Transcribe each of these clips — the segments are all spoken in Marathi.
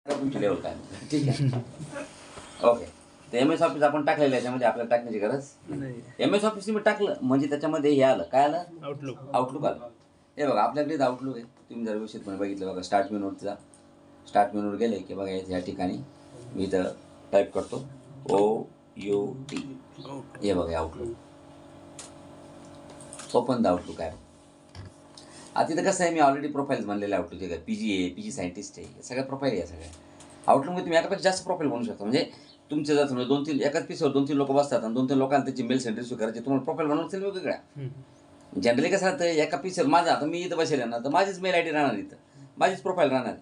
तुमची लेवल काय ठीक आहे. ओके. तर एम एस ऑफिस आपण टाकलेलं आहे, याच्यामध्ये आपल्याला टाकण्याची गरज नाही. एम एस ऑफिस तुम्ही टाकलं म्हणजे त्याच्यामध्ये हे आलं, काय आलं, आउटलुक आलं. हे बघा आपल्याकडे आउटलुक आहे. तुम्ही जर व्यवस्थितपणे बघितलं बघा, स्टार्ट मेनूवर जा. स्टार्ट मेनूवर गेले की बघा या ठिकाणी मी इथं टाईप करतो OUT. हे बघा आउटलुक, ओपन द आउटलुक आहे. आता तिथं कसं आहे, मी ऑलरेडी प्रोफाईल्स बनलेले आउटलुक आहे. PG आहे, PG सायंटिस्ट आहे, सगळ्या प्रोफाईल आहे. सगळ्या आउटलुकमध्ये तुम्ही एकापेक्षा जास्त प्रोफाईल बनवू शकता. म्हणजे तुमचे जर समजा 2-3 एकाच पीसवर 2-3 लोक बसतात आणि 2-3 लोकांना त्याची मेल सेंड रिसिव्ह करायची, तुम्हाला प्रोफाईल बनवून असेल वेगवेगळ्या. जनरली कसं राहतं, एका पीसवर माझा, आता मी इथं बसेल ना, तर माझीच मेल ID राहणार, इथं माझीच प्रोफाईल राहणार.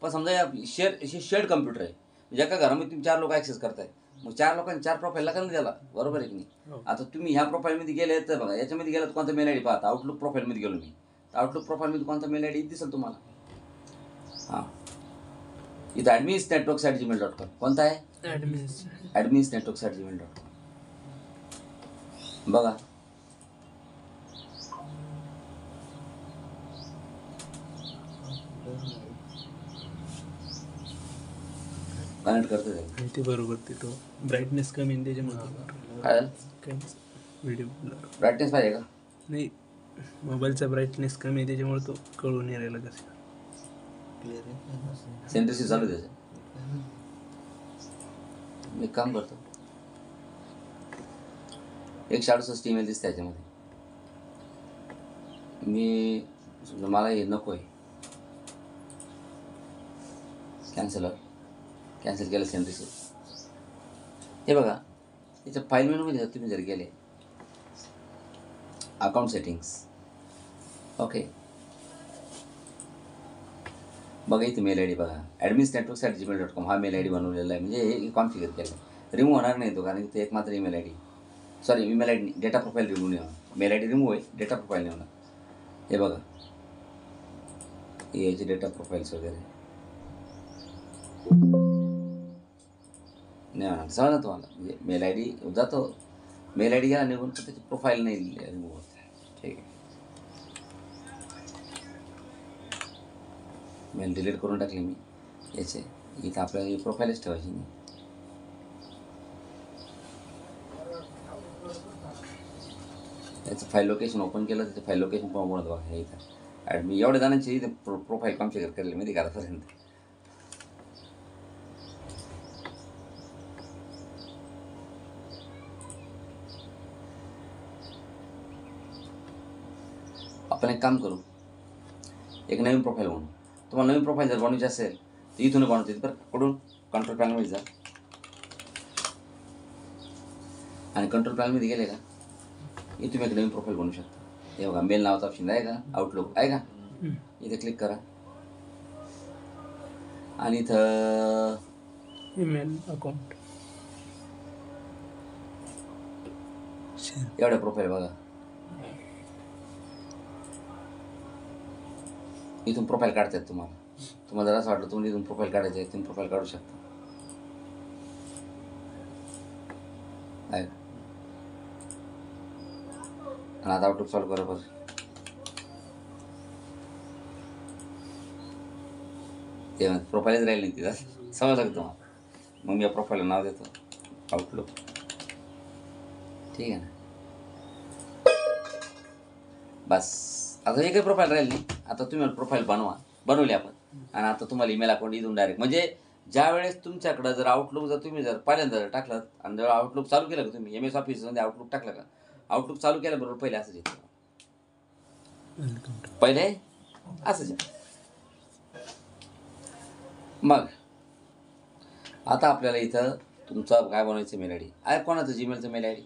पण समजा शेअर्ड कम्प्युटर आहे, म्हणजे एका घरामध्ये तुम्ही 4 लोक ॲक्सेस करताय, मग 4 लोकांनी 4 प्रोफाईल लागेल ना त्याला, बरोबर आहे की नाही. आता तुम्ही ह्या प्रोफाईलमध्ये गेले तर बघा, याच्यामध्ये गेलं तर कोणता मेल ID पाहता, आउटलुक प्रोफाईलमध्ये गेलो मी, तर आउटलुक प्रोफाईलमध्ये कोणता मेल ID दिसेल तुम्हाला. हां, इथं adminsnetworks@gmail.com कोणता आहे, adminsnetworks@gmail.com. बघा कनेक्ट करतो ते बरोबर. ते तो ब्राईटनेस कमी आहे त्याच्यामुळे काय व्हिडिओ ब्राईटनेस पाहिजे का, नाही, मोबाईलचा ब्राईटनेस कमी आहे त्याच्यामुळे तो कळून नाही राहिला कसं. सेंट्रिसी चालू त्याचं. मी काम करतो, 168 ईमेल दिसते त्याच्यामध्ये. मी समजा मला हे नको आहे, कॅन्सल केलं सेंट्रिसी. हे बघा याच्या फाईल मेनूमध्ये तुम्ही जर गेले, अकाउंट सेटिंग्स, ओके, बघा इथे मेल ID बघा, adminsnetworks@gmail.com हा मेल ID बनवलेला आहे, म्हणजे हे कॉन्फिगर केलं आहे. रिमूव्ह होणार नाही तो, कारण ते एकमात्र email ID, sorry email ID data profile remove नाही होणार. मेल ID रिमूव्ह आहे, डेटा प्रोफाईल नाही होणार. हे बघा याचे डेटा प्रोफाईल्स वगैरे नाही होणार, समजा तुम्हाला. म्हणजे मेल ID जातो, मेल ID घ्या निघून, तर त्याची प्रोफाईल नाही रिमूव्ह होत. ठीक आहे, मेल डिलीट करून टाकले मी याचे. इथं आपल्याला प्रोफाईलच ठेवायची नाही. याचं फाईल लोकेशन ओपन केलं, त्याचं फाईल लोकेशन पण ओपन होतं बघा हे इथं. आणि मी एवढ्या जणांची इथे प्रोफाईल कॉन्फिगर केलेली माहिती का आतापर्यंत. आपण एक काम करू, एक नवीन प्रोफाईल बनवू. तुम्हाला नवीन प्रोफाईल जर बनवायची असेल तर इथून बनवते बरं, कुठून, कंट्रोल पॅनलमध्ये जा आणि कंट्रोल पॅनलमध्ये गेले का इथून एक नवीन प्रोफाईल बनवू शकता. हे बघा मेल नावाचा ऑप्शन आहे का, आउटलुक आहे का, इथे क्लिक करा आणि इथं ईमेल अकाउंट एवढ्या प्रोफाईल बघा, इथून प्रोफाईल काढतात. तुम्हाला जर असं वाटलं तुम्ही इथून प्रोफाईल काढायचं आहे, इथून प्रोफाईल काढू शकता. आहे आणि आता आउटलुक सॉल्व करा बरं. ते प्रोफाईलच राहील नाही तिथं, समजलं का तुम्हाला. मग मी या प्रोफाईलला नाव देतो आउटलुक, ठीक आहे ना. बस आता हे काही प्रोफाईल राहील नाही. आता तुम्ही प्रोफाईल बनवली आपण, आणि आता तुम्हाला ईमेल अकाउंट इथून डायरेक्ट, म्हणजे ज्या वेळेस तुमच्याकडं जर आउटलुक जर तुम्ही जर पहिल्यांदा जर टाकलं आणि जर आउटलुक चालू केलं का तुम्ही MS ऑफिसमध्ये आउटलुक टाकलं का, आउटलुक चालू केल्याबरोबर पहिले असंच येतं, पहिले असंच येतं. मग आता आपल्याला इथं तुमचं काय बनवायचं मेल ID आहे, कोणाचं जीमेलचं मेल ID,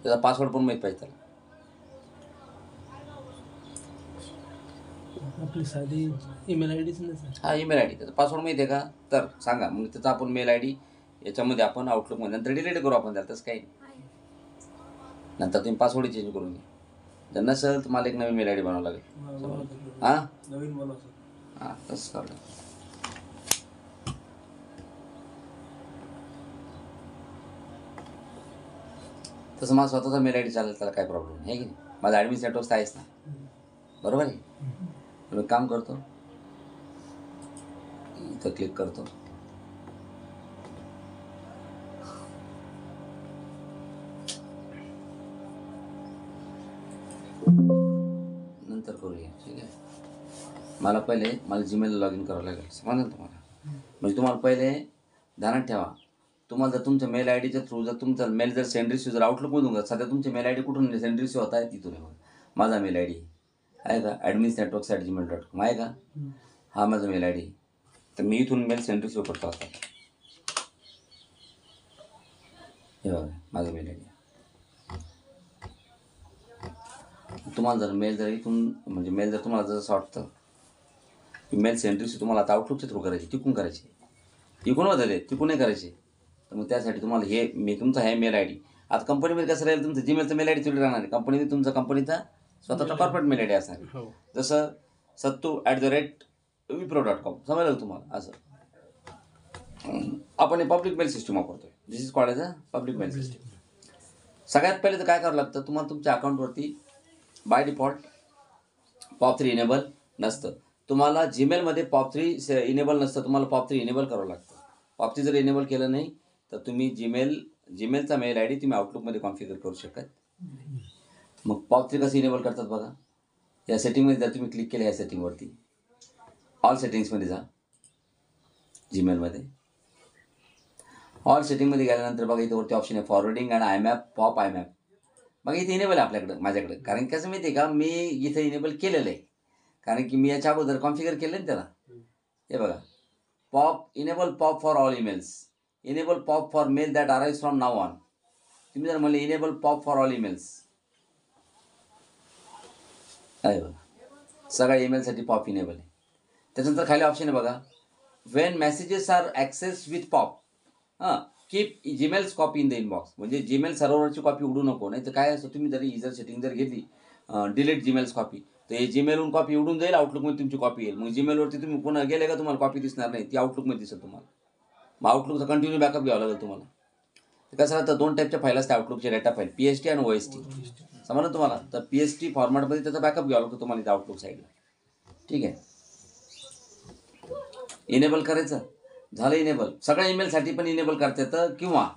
त्याचा पासवर्ड पण माहीत पाहिजे त्याला. आपली साधी ईमेल ID नाही. हा ईमेल ID त्याचा पासवर्ड माहिती आहे का, तर सांगा. मग त्याचा आपण मेल ID याच्यामध्ये आपण आउटलुकमध्ये नंतर डिलीट करू आपण त्याला, तसं काही नंतर तुम्ही पासवर्ड चेंज करून घ्या. जर नसेल तर मला एक नवीन मेल ID बनवावं लागेल. हां नवीन बनवा. हां तसं करू. तसं माझा स्वतःचा मेल ID चालेल, त्याला काय प्रॉब्लेम नाही की नाही. माझा ॲडमिन नेटवर्क आहेच ना, बरोबर आहे. मी काम करतो, इथं क्लिक करतो, मला जीमेलला लॉग इन करावं लागेल, समजेल तुम्हाला. म्हणजे तुम्हाला पहिले ध्यानात ठेवा, तुम्हाला जर तुमच्या मेल आय डीच्या थ्रू जर तुमचा मेल जर सेंड रिसिव्ह जर आउटलुकमधून का सध्या तुमचे मेल आय डी कुठून सेंड रिसिव्ह होत आहे तिथून आहे. माझा मेल आय डी आहे का adminsnetworks@gmail.com आहे का, हा माझा मेल आय डी. तर मी इथून मेल सेंड रिसिव्ह करतो आता. हे बघा माझा मेल आय डी. तुम्हाला जर मेल जर इथून म्हणजे मेल जर तुम्हाला जसं वाटतं की मेल सेंड रिसिव्ह तुम्हाला आता आउटलुकच्या थ्रू करायची, तिकून करायची, इकून बदलले तिकून नाही करायचे. तर मग त्यासाठी तुम्हाला हे तुमचा आहे मेल आय डी. आता कंपनीमध्ये कसं राहील, तुमचं जीमेलचं मेल आय डी थोडी राहणार आहे. कंपनीमध्ये तुमचा कंपनीचा स्वतःचा कॉर्पोरेट मेल आय डी असणार आहे. जसं sattu@wipro.com समजलं तुम्हाला. असं आपण हे पब्लिक मेल सिस्टम वापरतोय. This is called as a public mail system. सगळ्यात पहिले तर काय करावं लागतं, तुम्हाला तुमच्या अकाउंटवरती बाय डिफॉल्ट POP3 इनेबल नसतं. तुम्हाला जीमेलमध्ये POP3 इनेबल नसतं, तुम्हाला POP3 इनेबल करावं लागतं. POP3 जर इनेबल केलं नाही तर तुम्ही जीमेलचा मेल आय डी तुम्ही आउटलुकमध्ये कॉन्फिगर करू शकत. मग POP3 कसं इनेबल करतात बघा. या सेटिंगमध्ये जर तुम्ही क्लिक केलं, या सेटिंगवरती ऑल सेटिंग्समध्ये जा. जीमेलमध्ये ऑल सेटिंगमध्ये गेल्यानंतर बघा इथं वरती ऑप्शन आहे forwarding and IMAP POP IMAP. मग इथे इनेबल आहे आपल्याकडं, माझ्याकडे. कारण कसं माहिती आहे का, मी इथं इनेबल केलेलं आहे, कारण की मी याच्या अगोदर कॉन्फिगर केलं ना त्याला. हे बघा enable POP for all emails, enable POP for male that arrive from now on. तुम्ही जर म्हणले enable POP for all emails आहे बघा, सगळ्या ईमेलसाठी POP इनेबल आहे. त्याच्यानंतर खाली ऑप्शन आहे बघा, when messages are access with POP keep Gmail's copy in the inbox. म्हणजे जीमेल सर्व्हरची कॉपी उडू नको. नाही तर काय असतं, तुम्ही जरी जर सेटिंग जर घेतली डिलीट जीमेल्स कॉपी, तर हे जीमेलवरून कॉपी उडून जाईल, आउटलुकमध्ये तुमची कॉपी येईल. मग जीमेलवरती तुम्ही पुन्हा गेले का तुम्हाला कॉपी दिसणार नाही, ती आउटलुकमध्ये दिसेल तुम्हाला. मग आउटलुकचा कंटिन्यू बॅकअप घ्यावा लागेल तुम्हाला. कसं राहतं, 2 टाईपच्या फाईल असतात आउटलुकच्या डेटा फाईल, PST आणि OST. समजलं तुम्हाला. तर PST फॉर्मॅटमध्ये त्याचा बॅकअप घ्यावा लागतो तुम्हाला इथं आउटलुक साईडला. ठीक आहे, इनेबल करायचं झालं. इनेबल सगळ्या ईमेलसाठी पण इनेबल करता येतं, किंवा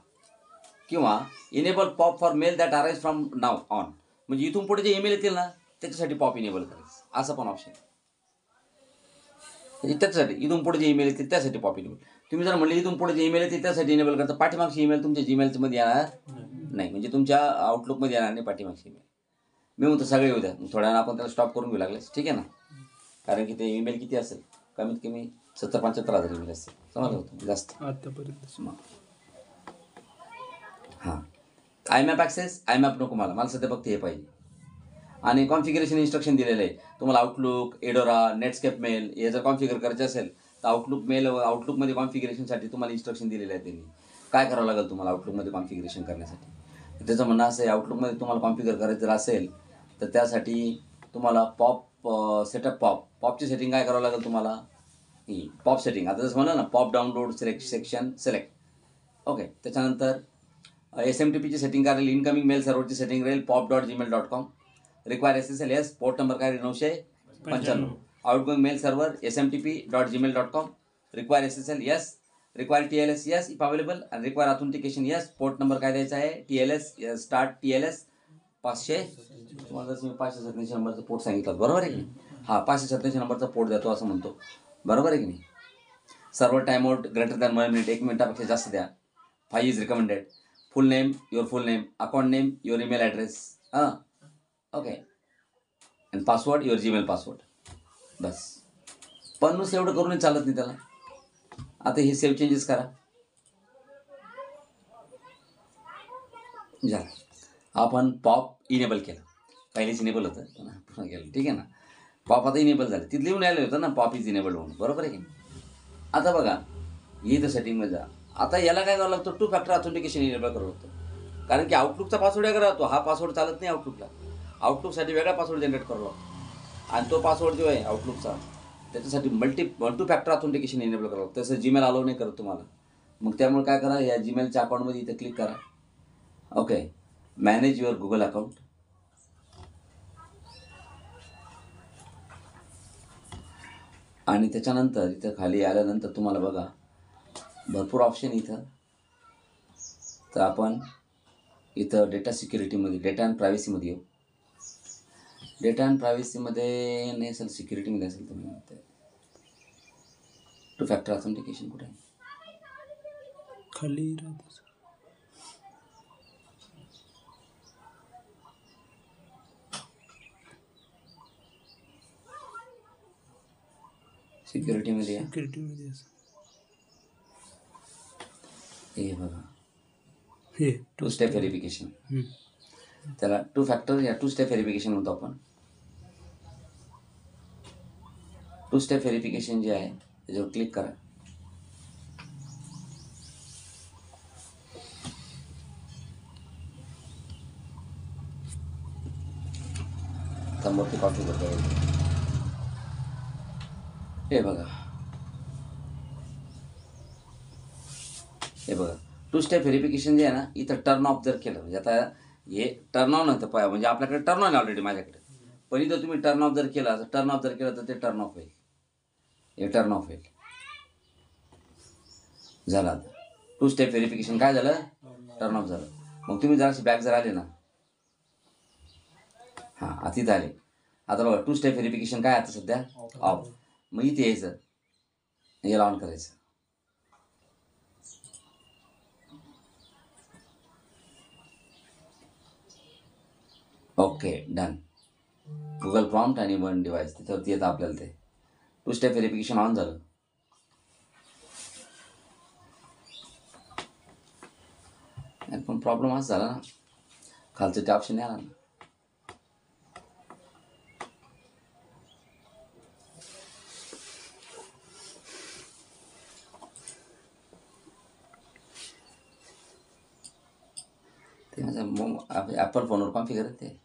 enable POP for male that arrive from now on. म्हणजे इथून पुढे जे ईमेल येतील ना त्याच्यासाठी POP इनेबल करायचं, असं पण ऑप्शन आहे. म्हणजे त्याच्यासाठी इथून पुढे जे ईमेल येतील त्यासाठी POP इनेबल. तुम्ही जर म्हणले इथून पुढे जे ईमेल येतील त्यासाठी इनेबल करता, पाठीमागची ईमेल तुमच्या जीमेलमध्ये येणार नाही, म्हणजे तुमच्या आउटलुकमध्ये येणार नाही पाठीमागची ईमेल. मी म्हणतो सगळे येऊ द्या, थोड्या वेळानं आपण त्याला स्टॉप करून घेऊ लागले, ठीक आहे ना. कारण की ते ईमेल किती असेल, कमीत कमी 70-75 ईमेल असतील, समजलं होतं जास्त आतापर्यंत. हां, IMAP ॲक्सेस IMAP नको मला सध्या फक्त हे पाहिजे. आणि कॉन्फिगरेशन इन्स्ट्रक्शन दिलेलं आहे तुम्हाला. आउटलुक, एडोरा, नेटस्केप मेल हे जर कॉन्फिगर करायचे असेल तर आउटलुकमध्ये कॉन्फिगरेशनसाठी तुम्हाला इन्स्ट्रक्शन दिलेले आहे त्यांनी. काय करावं लागेल तुम्हाला आउटलुकमध्ये कॉन्फिगरेशन करण्यासाठी. त्याचं म्हणणं असं आहे, आउटलुकमध्ये तुम्हाला कॉन्फिगर करायचं जर असेल तर त्यासाठी तुम्हाला सेटअप पॉपची सेटिंग काय करावं लागेल तुम्हाला. ही POP सेटिंग आता जसं म्हणलं ना, POP download section select. Okay, त्याच्यानंतर SMTPची सेटिंग काय राहील, इनकमिंग मेल सर्व्हरची सेटिंग राहील pop.gmail.com. Require SSL yes, port number काय 995. Outgoing mail server smtp.gmail.com. Require SSL yes, require TLS yes if available, आणि require authentication yes. Port number काय द्यायचा आहे, TLS स्टार्ट TLS 500. तुम्हाला जसं मी 587 नंबरचा पोर्ट सांगितलं, बरोबर आहे की नाही. हां, 587 नंबरचा पोर्ट देतो असं म्हणतो, बरोबर आहे की नाही. Server time out greater than 1 minute, 1 मिनिटापेक्षा जास्त द्या. 5 is recommended. Full name your full name, account name your email address, okay, आणि पासवर्ड युअर जीमेल पासवर्ड. बस, पण नुसतं एवढं करूनही चालत नाही त्याला. आता हे सेव्ह चेंजेस करा. झालं, आपण POP इनेबल केलं. पहिलेच इनेबल होतं पुन्हा केलं, ठीक आहे ना. POP आता इनेबल झालं, तिथं लिहून आलं होतं ना POP इज इनेबल म्हणून, बरोबर आहे की. आता बघा इथं सेटिंगमध्ये जा. आता याला काय करावं लागतं, 2 फॅक्टर ऑथेंटिकेशन इनेबल करावं लागतं. कारण की आउटलुकचा पासवर्ड वेगळा राहतो, हा पासवर्ड चालत नाही आउटलुकला. आउटलुकसाठी वेगळा पासवर्ड जनरेट करावा लागतो, आणि तो पासवर्ड जो आहे आउटलुकचा त्याच्यासाठी 1-2 फॅक्टर ऑथेंटिकेशन इनेबल करावं लागतं. तसं जीमेल अलाउ नाही करत तुम्हाला. मग त्यामुळे काय करा, या जीमेलच्या अकाउंटमध्ये इथं क्लिक करा. Okay, manage your Google account. आणि त्याच्यानंतर इथं खाली आल्यानंतर तुम्हाला बघा भरपूर ऑप्शन इथं. तर आपण इथं डेटा सिक्युरिटीमध्ये, डेटा अँड प्रायव्हसीमध्ये येऊ. डेटा अँड प्रायव्हसीमध्ये नाही असेल, सिक्युरिटीमध्ये असेल तुम्ही म्हणते. 2 फॅक्टर ऑथेंटिकेशन कुठे आहे? खाली राहते सर. सिक्युरिटीमध्ये आहे. सिक्युरिटीमध्ये असं. हे बघा, हे 2 स्टेप व्हेरिफिकेशन. त्याला 2 फॅक्टर या 2 स्टेप व्हेरिफिकेशन म्हणतो आपण. 2 स्टेप व्हेरिफिकेशन जे आहे त्याच्यावर क्लिक करा. त्यावरती कॉपी करता येईल. हे बघा, हे बघा 2 स्टेप व्हेरिफिकेशन जे आहे ना, इथं टर्न ऑफ जर केलं, म्हणजे आता हे टर्न ऑन होतं पाया, म्हणजे आपल्याकडे टर्न ऑन ऑलरेडी माझ्याकडे, पण इथं तुम्ही टर्न ऑफ जर केला, तर टर्न ऑफ जर केलं तर ते टर्न ऑफ होईल. हे टर्न ऑफ होईल. झालं. 2 स्टेप व्हेरिफिकेशन काय झालं? टर्न ऑफ झालं. मग तुम्ही जराशी बॅक जर आले ना, हां तिथं आले. आता बघा 2 स्टेप व्हेरिफिकेशन काय आता सध्या ऑफ. मग इथे यायचं, याला ऑन करायचं. Okay done. गुगल प्रॉम्प्ट आणि 1 डिव्हाइस तिथवरती येतं आपल्याला ते. 2 स्टेप व्हेरिफिकेशन ऑन झालं. पण प्रॉब्लेम असा झाला ना, खालचं ते ऑप्शन नाही आला ना. ते माझं ॲपल फोनवर कॉन्फिगर आहे ते.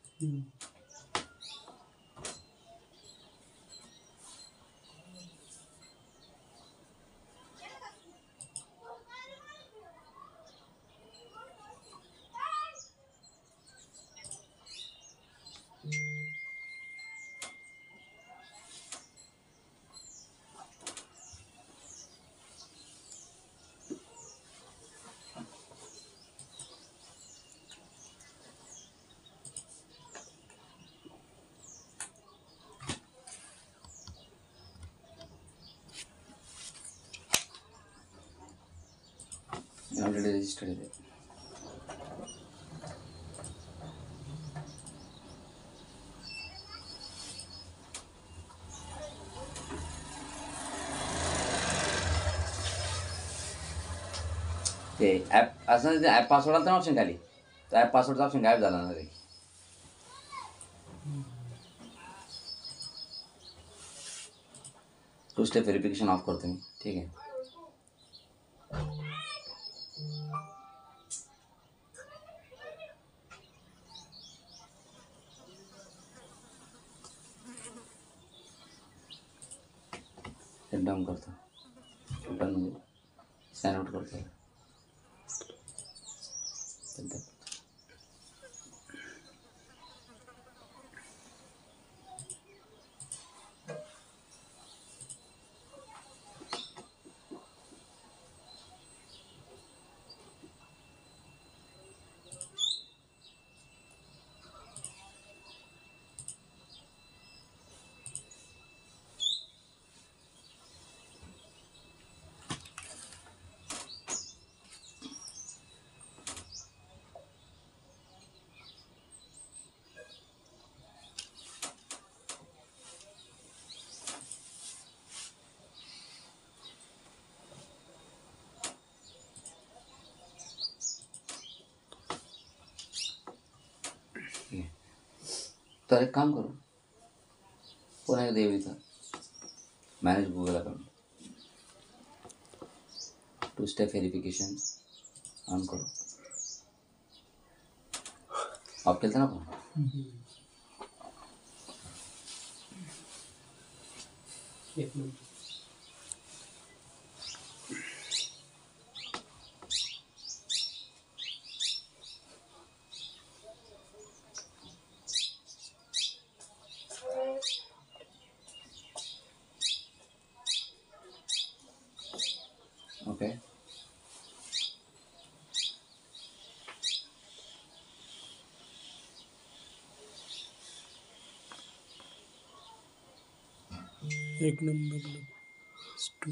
ऑलरेडी रजिस्टर्ड आहे. ते ॲप असं ॲप पासवर्ड आला तर ऑप्शन खाली, तर ॲप पासवर्डचा ऑप्शन गायब झाला ना रे. 2 स्टेप व्हेरिफिकेशन ऑफ करतो मी. ठीक आहे. हेड डाऊन करतो. डन म्हणजे साइन आउट करतो. तर एक काम करू, पुन्हा एकदा येऊ इथं manage Google account. 2 step verification on करू. ऑफ केलं ना आपण. एक मिनिट. ओके. एक नंबर स्टू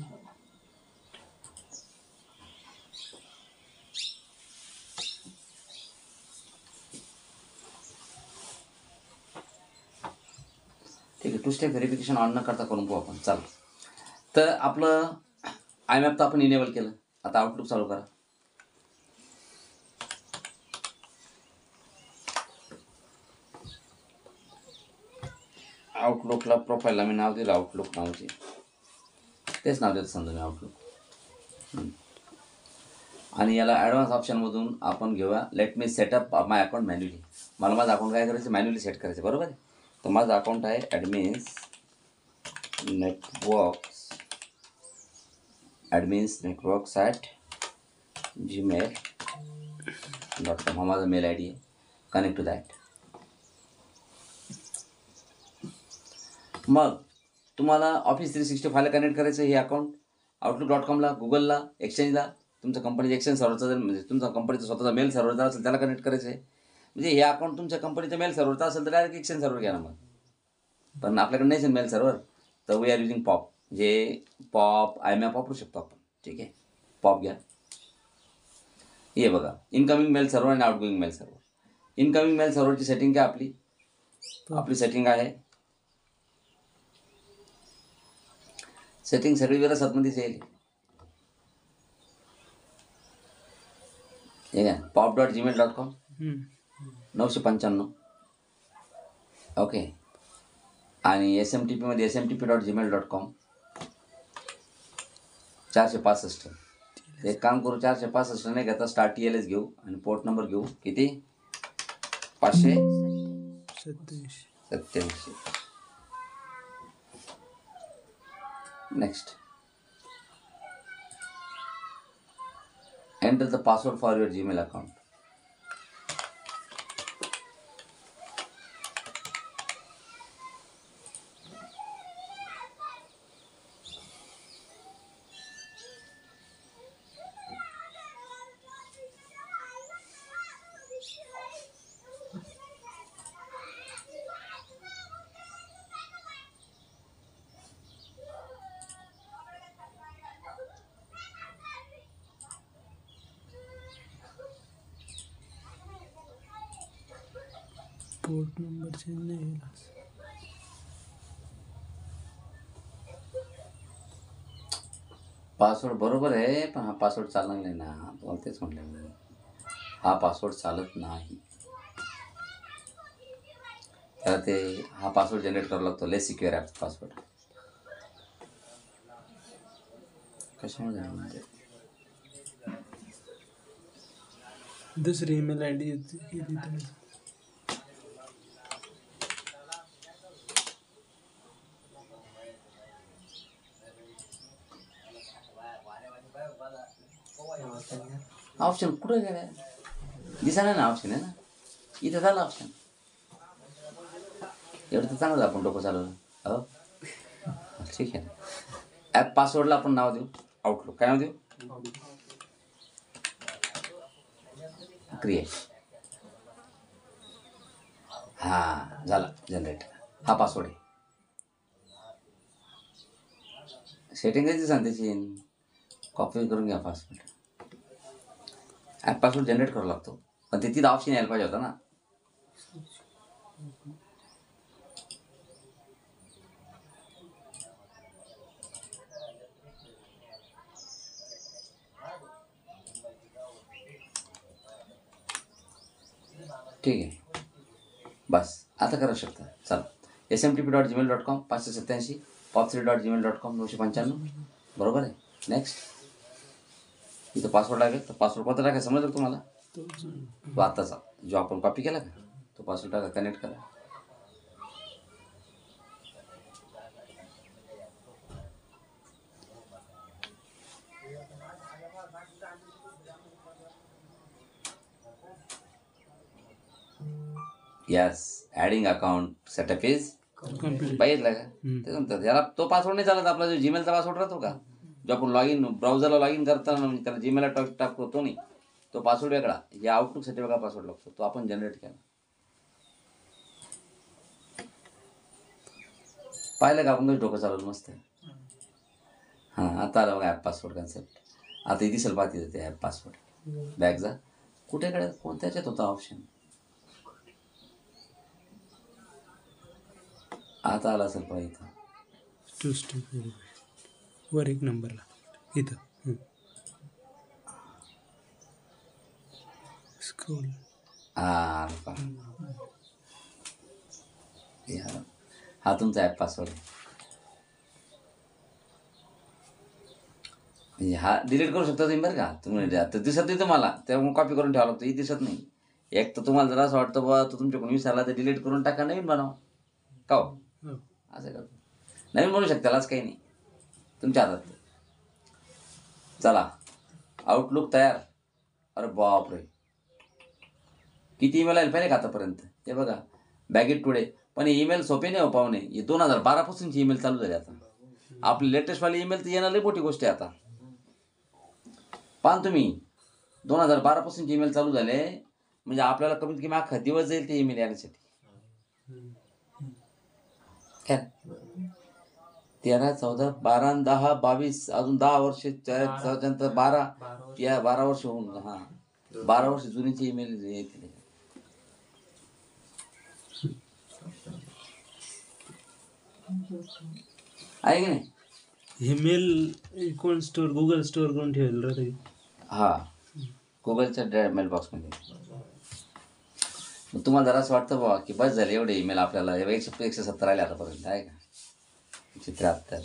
ठीक आहे, टू स्टेप व्हेरिफिकेशन ऑन न करता करून पाहू आपण. चालेल. तर आपलं आय मॅप तर आपण इनेबल केलं. आता आउटलुक चालू करा. आउटलुकला प्रोफाईलला मी नाव दिलं आउटलुक नावाचे, तेच नाव देतं समजा मी आउटलुक. आणि याला ॲडव्हान्स ऑप्शनमधून आपण घेऊया लेट मी सेटअप माय अकाउंट मॅन्युअली. मला माझं अकाउंट काय करायचं, मॅन्युअली सेट करायचं, बरोबर आहे. तर माझं अकाउंट आहे ॲडमिन्स नेटवर्क्स ॲट gmail.com. हा माझा मेल आय डी आहे. Connect to that. मग तुम्हाला ऑफिस 365ला कनेक्ट करायचं हे अकाउंट. आउटलुक.कॉमला, गुगलला, एक्सचेंजला, तुमच्या कंपनीचा एक्सचेंज सर्व्हरचा जर म्हणजे तुमचा कंपनीचा स्वतःचा मेल सर्व्हर जर असेल त्याला कनेक्ट करायचं आहे. म्हणजे हे अकाउंट तुमच्या कंपनीचा मेल सर्व्हरचा असेल तर डायरेक्ट एक्सचेंज सर्व्हर घ्या ना मग. पण आपल्याकडे नाही मेल सर्व्हर, तर वी आर युजिंग पॉप. जे पॉप आय मॅप वापरू शकतो आपण. ठीक आहे, पॉप घ्या. हे बघा, इनकमिंग मेल सर्व्हर आणि outgoing mail server. Incoming mail सर्व्हरची सेटिंग काय आपली सेटिंग आहे, सेटिंग सगळी विरासतमध्येच येईल. ठीक आहे, pop.gmail.com 995. ओके. आणि SMTPमध्ये smtp.gmail.com 465. एक काम करू, 465 नाही घेता स्टार्ट TLS घेऊ आणि पोर्ट नंबर घेऊ किती, 587. Next. Enter the password for your Gmail account. Port number change नाही केला. पासवर्ड बरोबर आहे, पण हा पासवर्ड चालणार नाही ना. तुम्हाला तेच म्हटलं मी, हा पासवर्ड चालत नाही. त्याला ते हा पासवर्ड जनरेट करावा लागतो. लेस सिक्युअर ॲप पासवर्ड. कशामुळे म्हणजे दुसरी ईमेल आय डी केली तर ऑप्शन कुठं गेलं, दिसायला ना ऑप्शन आहे ना, इथं झालं ऑप्शन. एवढं तर चांगलं आपण डोकं चालवलं. हो ठीक आहे. ॲप पासवर्डला आपण नाव देऊ आउटलुक. काय नाव देऊ, क्रिएट. हां झाला जनरेट. हा पासवर्ड आहे. सेटिंग आहे सांग त्याची, कॉपी करून घ्या पासवर्ड. ॲप पासवर्ड जनरेट करावा लागतो, पण ते तिथं ऑप्शन यायला पाहिजे होता ना. ठीक आहे, बस आता करू शकता. चला, smtp.gmail.com 587, pop3.gmail.com 995. बरोबर आहे. नेक्स्ट. इथं पासवर्ड लागेल, तर पासवर्ड कोणता टाकायचं समजलं तुम्हाला, तो आत्ताचा जो आपण कॉपी केला का तो पासवर्ड टाका, कनेक्ट करा. Yes, adding account setup is complete. पाहिजे का ते म्हणतात. याला तो पासवर्ड नाही चालत. आपला जो जीमेलचा पासवर्ड राहतो का, जो आपण ब्राउझरला लॉग इन करताना म्हणजे त्याला जीमेलला टाकतो नाही, तो पासवर्ड वेगळा. या आउटलुकसाठी वेगळा पासवर्ड लागतो, तो आपण जनरेट केला. पाहिलं का आपण कसं डोकं चालवलं मस्त. हां आता आलं बघा ॲप पासवर्ड कन्सेप्ट. आता हे दिसेल पाहते ते ॲप पासवर्ड बॅग जा कुठे कडे कोणत्याच्यात होता ऑप्शन. आता आला असेल पाहिजे इथं. टू स्टेप वर एक नंबरला इथं स्क्रोल. हां हा तुमचा ॲप पासवर्ड आहे. म्हणजे हा डिलीट करू शकता तुम्ही बरं का. तुम्ही आता दिसत नाही तुम्हाला त्यामुळे कॉपी करून ठेवावं लागतं. ही दिसत नाही. एक तर तुम्हाला जर असं वाटतं बा तो तुमच्याकडून विसरला तर डिलीट करून टाका नवीन बनवा का हो असं करतो. नवीन बनवू शकता त्यालाच काही नाही तुमच्या हातात. चला आउटलुक तयार. अरे बापरे किती ईमेल आले पाहिजे का आतापर्यंत. ते बघा बॅगेट टुडे. पण ईमेल सोपे नाही हो पाहुणे. हे 2012 पासूनची ईमेल चालू झाली आता. आपली लेटेस्टवाली ईमेल तर येणार लई मोठी गोष्ट आहे आता. पाहा तुम्ही 2012 पासूनचे ईमेल चालू झाले म्हणजे आपल्याला कमीत कमी अख्खा दिवस जाईल ते ईमेल येण्यासाठी. 13, 14, 12, 10, 22 अजून 10 वर्ष त्याच्यानंतर 12 वर्ष होऊन 12 वर्ष जुनीचे ईमेल येतील. आहे की नाही. हे मेल कोण स्टोअर गुगल स्टोअर करून ठेवेल राहते. हां गुगलच्या मेल बॉक्समध्ये. मग तुम्हाला जरा असं वाटतं बाबा की बस झाले एवढे ईमेल आपल्याला 170 आले आतापर्यंत आहे का. 173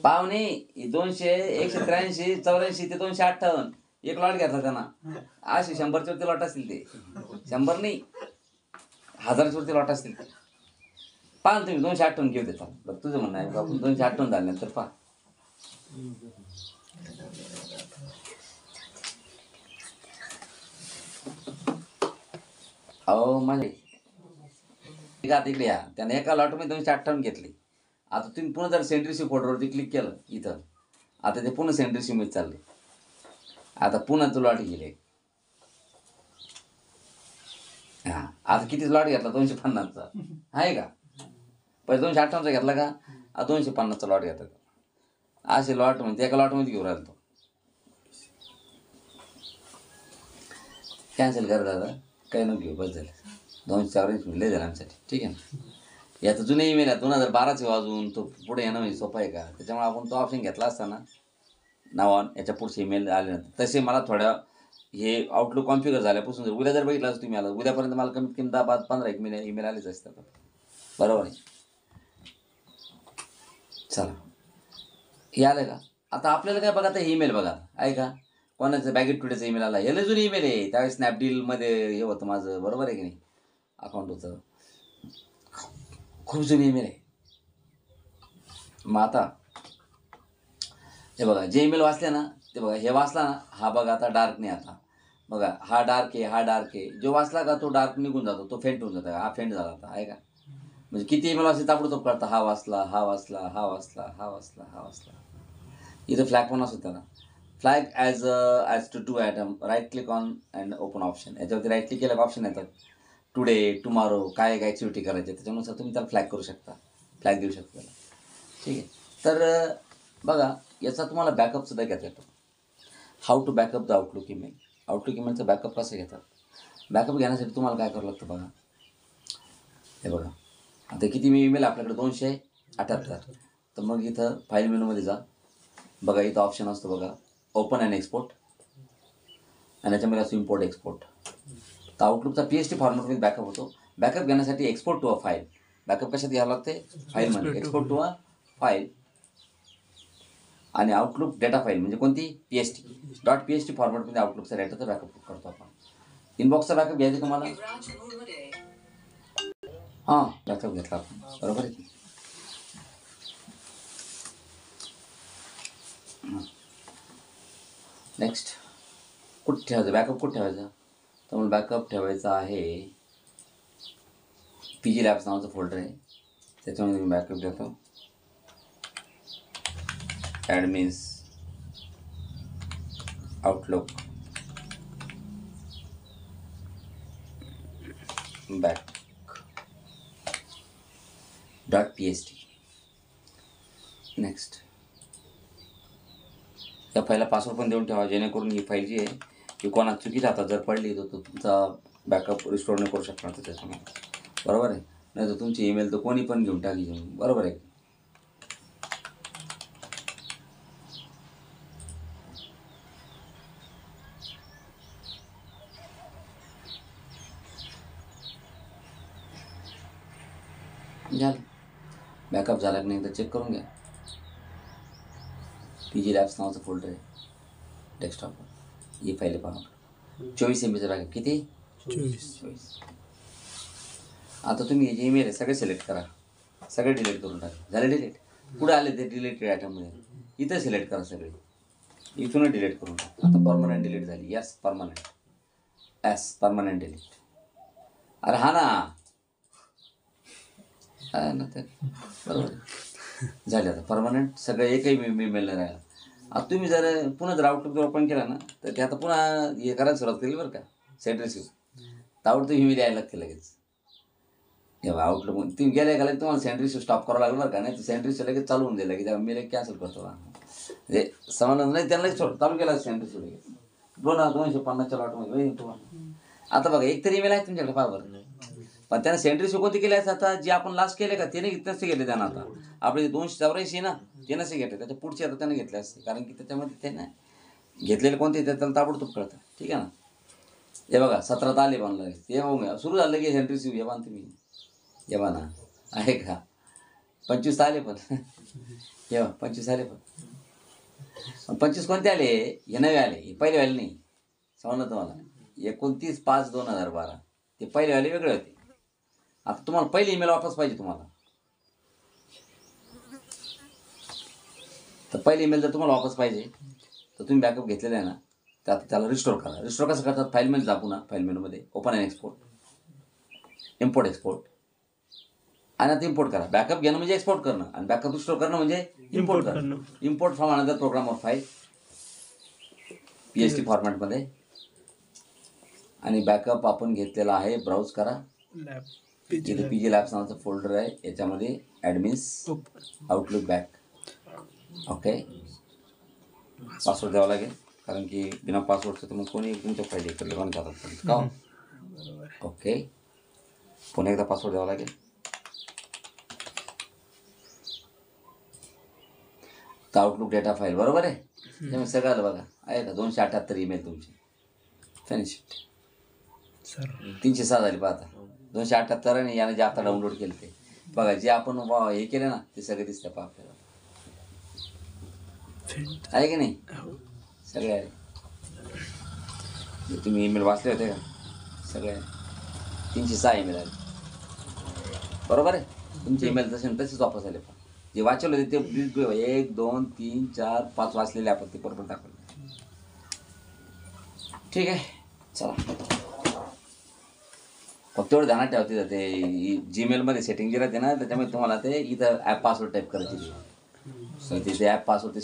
पाहुणे 200 183 84 ते 258 एक लॉट घेतला त्यांना. असे 100च्या वरती लॉट असतील ते. 100 नाही 1000च्या वरती लॉट असतील ते. पाहा तुम्ही 258 घेऊ देता. बरं तुझं म्हणणं आहे आपण 258 झाल्यानंतर पहा. अहो म्हणजे आता इकडे या त्याने एका लॉटमध्ये 258 घेतले. आता तुम्ही पुन्हा जर सेंट्रिसी फोल्डरवरती क्लिक केलं इथं आता ते पुन्हा सेंट्रिसीमध्ये चालले. आता पुन्हा तो लॉट गेले. हां आता किती लॉट घेतला 250चा आहे का. पहिले 258चा घेतला का 250चा लॉट घेतात. असे लॉट म्हणजे एका लॉटमध्ये घेऊन राहिलो तो. कॅन्सल करा दादा काही नको घेऊ बस झालं. 284 मिळले झालं आमच्यासाठी ठीक आहे ना. याचं जुने ईमेल आहे 2012चे वाजून तो पुढे येणं म्हणजे सोपं आहे का. त्याच्यामुळे आपण तो ऑप्शन घेतला असताना नावान याच्या पुढचे ईमेल आले नंतर. तसे मला थोड्या हे आउटलुक कॉन्फिगर झाल्यापासून जर उद्या जर बघितलं असं तुम्ही आला उद्यापर्यंत मला कमीत कमी 10-15 ईमेल आलेच असतात बरोबर आहे. चला हे आलं का. आता आपल्याला काय बघा आता ईमेल बघा आहे का. कोणाचं बॅगेट टुडेचं ईमेल आला. हे जुनी ईमेल आहे. त्यावेळेस स्नॅपडीलमध्ये हे होतं माझं बरोबर आहे की नाही अकाउंट होतं. खूप जुनी ईमेल आहे. मग आता हे बघा जे ईमेल वाचले ना ते बघा हे वाचला ना हा बघा आता डार्क नाही. आता बघा हा डार्क आहे हा डार्क आहे. जो वाचला का तो डार्क निघून जातो तो फेंट होऊन जातो. हा फेंट झाला आता आहे का. म्हणजे किती ईमेल वाचले ताबडतोब कळतं. हा वाचला हा वाचला हा वाचला हा वाचला हा वाचला. इथं फ्लॅग पण असतो त्याला. Flag as to to atom right click on and open option. याच्यावरती राईट क्लिक केलं ऑप्शन येतात. टुडे टुमारो काय काय ॲक्टिव्हिटी करायची त्याच्यानुसार तुम्ही त्याला फ्लॅग करू शकता. फ्लॅग देऊ शकता त्याला ठीक आहे. तर बघा याचा तुम्हाला बॅकअपसुद्धा घेता येतो. How to backup the Outlook email. Outlook ईमेलचा बॅकअप कसं घेतात. बॅकअप घेण्यासाठी तुम्हाला काय करावं लागतं बघा. हे बघा आता किती मी ईमेल आपल्याकडे 278. तर मग इथं फाईल मेनूमध्ये जा. बघा इथं ऑप्शन असतो बघा ओपन अँड एक्सपोर्ट आणि याच्यामध्ये असतो इम्पोर्ट एक्सपोर्ट. तर आउटलुकचा PST फॉर्मॅटमध्ये बॅकअप होतो. बॅकअप घेण्यासाठी export to a file. Backup कशात घ्यावं लागते फाईलमध्ये एक्सपोर्ट टू अ फाईल. आणि आउटलुक डेटा फाईल म्हणजे कोणती PST फॉर्मॅटमध्ये आउटलुकचा डेटाचा बॅकअप करतो आपण. इनबॉक्सचा बॅकअप घ्यायचा तुम्हाला. हां बॅकअप घेतला आपण बरोबर आहे. नेक्स्ट कुठं ठेवायचं बॅकअप कुठं ठेवायचा. तर मला बॅकअप ठेवायचा आहे PG लॅब्स नावाचं फोल्डर आहे त्याच्यामध्ये मी बॅकअप घेतो. ॲडमिन्स आउटलुक बॅक .pst. नेक्स्ट. या फाईलला पासवर्ड पण देऊन ठेवा, जेणेकरून ही फाईल जी आहे की कोणा चुकीच्या हातात जर पडली तर तुमचा बॅकअप रिस्टोर नाही करू शकणार त्याच्यामुळे. बरोबर आहे. नाही तर तुमची ईमेल तर कोणी पण घेऊन टाकी. बरोबर आहे. झालं. बॅकअप झाला की नाही तर चेक करून घ्या. PG लॅब्स नावाचं फोल्डर आहे डेस्कटॉपवर. ही फाईल पहा. 24 MBचा बॅकअप. किती? 24. आता तुम्ही हे जे ईमेल आहे सगळे सिलेक्ट करा, सगळे डिलीट करून टाका. झाले डिलीट? पुढे आले ते डिलीटेड आयटममध्ये, इथं सिलेक्ट करा सगळे, इथूनच डिलीट करून टाका. आता परमनंट डिलीट झाली. Yes permanent. Permanent delete. अरे हा ना ते बरोबर झाले. आता परमनंट सगळं एकही ईमेल नाही राहिला. आता तुम्ही जर पुन्हा जर आउटलुक जर ओपन केला ना तर ते आता पुन्हा हे करायला सुरुवात केली बरं का, सेंड रिसिव्ह. तर आवडतं ईमेल यायला लागते लगेच. तेव्हा आउटलुक तुम्ही गेल्या का तुम्हाला सेंड रिसिव्ह स्टॉप करावं लागलं बरं का, नाही तर सेंड रिसिव्ह लगेच चालू होऊन दिलं की त्या मेल कॅन्सल करतो. म्हणजे समजलं नाही त्यांना चालू केला सेंड रिसिव्ह लगेच 250च्या लॉटमध्ये. आता बघा एक तरी ईमेल आहे तुमच्याकडे पहा बरं. पण त्यानं सेंड रिसिव्ह कोणते केले आहेत आता, जे आपण लास्ट केले का ते नाही नसते घेतले त्यानं. आता आपले 284 ना ते नसे घेतले, त्याच्या पुढचे आता त्यानं घेतले असते, कारण की त्याच्यामध्ये ते ना घेतलेले कोणते त्याला ताबडतोब कळतं. ठीक आहे ना. हे बघा 17 आले बनलं ते हो सुरू झालं की सेंड रिसिव्ह. हे बांध तुम्ही हे ना आहे का. 25 आले पण हे 25 आले पण 25 कोणते आले? हे नवे आले, हे पहिले आले नाही. समजलं तुम्हाला. 29/5/2012 ते पहिले आले वेगळे होते. आता तुम्हाला पहिले ईमेल वापस पाहिजे तुम्हाला, तर पहिले ईमेल जर तुम्हाला वापस पाहिजे तर तुम्ही बॅकअप घेतलेला आहे ना, तर आता त्याला रिस्टोर करा. रिस्टोर कसं करतात? फाईलमध्ये जा, पुन्हा फाईल मेनूमध्ये open and export, import export, आणि आता इम्पोर्ट करा. बॅकअप घेणं म्हणजे एक्सपोर्ट करणं, आणि बॅकअप रिस्टोर करणं म्हणजे इम्पोर्ट करणं. Import from another program or file PST फॉर्मॅटमध्ये. आणि बॅकअप आपण घेतलेला आहे, ब्राउज करा. इथे PG लॅब्स नावाचं फोल्डर आहे, याच्यामध्ये ॲडमिन्स आउटलुक बॅक. ओके. पासवर्ड द्यावा लागेल, कारण की बिना पासवर्डचं तर मग कोणी तुमच्या फाईल इकडे रन करतात का. ओके. पुन्हा एकदा पासवर्ड द्यावा लागेल. तर आउटलुक डेटा फाईल बरोबर आहे. त्यामुळे सगळं आलं बघा. आहे का 278 ईमेल तुमची फिनिश. 306 झाली पाहता. 278 आणि याने जे आता डाउनलोड केले ते बघा, जे आपण हे केलं ना ते सगळे दिसतं पहा आपल्याला. आहे की नाही? सगळे आहे. तुम्ही ईमेल वाचले होते का? सगळे 306 ईमेल आले. बरोबर आहे. तुमचे ईमेल तसेच वापस आले. पण जे वाचवले होते ते 1 2 3 4 5 वाचलेले आपण ते बरोबर दाखवले. ठीक आहे. चला फक्त एवढं ध्यानात ठेवते ते जीमेलमध्ये सेटिंग जी राहते ना, त्याच्यामुळे तुम्हाला ते इथं ॲप पासवर्ड टाईप करायची. तिथे ॲप पासवर्ड